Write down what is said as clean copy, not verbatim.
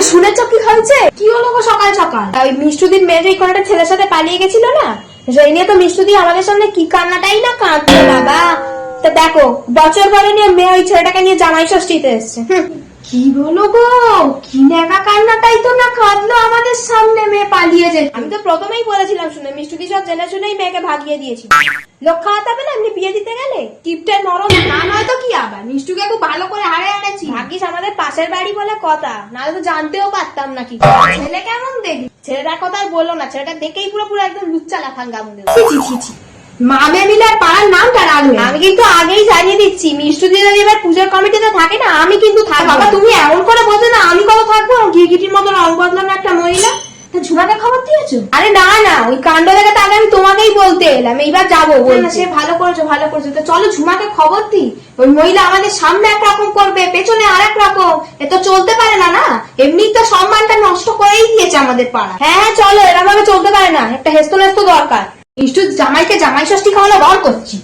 শুনেছ কি হয়েছে? কি হলো গো সকাল সকাল? ওই মিষ্টুদির মেয়ে যে একটা ছেলের সাথে পালিয়ে গেছিল না, সেই নিয়ে তো মিষ্টুদি আমাদের সামনে কি কান্নাটাই না কাঁদতো বাবা। তা দেখো বছর পরে নিয়ে মেয়ে ওই ছেলেটাকে নিয়ে জামাই ষষ্ঠীতে এসছে। কি বলো গো, কি নেকা কান্নাটাই তো না কাঁদলো আমাদের সামনে মেয়ে পালিয়ে যেত। আমি তো প্রথমেই বলেছিলাম শুনে, মিষ্টুদি সব জেনে শুনেই মেয়েকে ভাগিয়ে দিয়েছিল। লোক খাওয়াতে হবে না এমনি বিয়ে দিতে গেলে, টিপটা নরম না নয়তো কি আবার। মিষ্টুকে খুব ভালো করে হারে আনেছি, ভাগ্যিস আমাদের পাশের বাড়ি বলে কথা, নাহলে তো জানতেও পারতাম না। কি ছেলে কেমন দেখি, ছেলেটার কথা আর বললো না, ছেলেটা দেখেই পুরো পুরো একদম লুচ্চা লাফাঙ্গা মনে হচ্ছে। মামে মিলে আর পাড়ার নামটা রাখবে। আমি কিন্তু আগেই জানিয়ে দিচ্ছি, মিষ্টুদি যদি এবার পুজোর কমিটিতে থাকে না, আমি কিন্তু থাকবো। বাবা তুমি এমন করে বলছো না, আমি কত থাকবো? গিরগিটির মতো রং বদলানো একটা মহিলা। ঝুমাকে খবর দিয়েছো? আরে না না, ওই কাণ্ড দেখে তাহলে আমি তোমাকেই বলতে এলাম, এইবার যাবো বলতে। সে ভালো করেছো ভালো করেছো, তো চলো ঝুমাকে খবর দিই। ওই মহিলা আমাদের সামনে একরকম করবে, পেছনে আর এক রকম, এ তো চলতে পারে না। না এমনি তো সম্মানটা নষ্ট করেই দিয়েছে আমাদের পাড়া। হ্যাঁ চলো, এরকম ভাবে চলতে পারে না, একটা হেস্ত নেস্ত দরকার। মিষ্টু জামাইকে জামাই ষষ্ঠী খাওয়ানো বল করছি।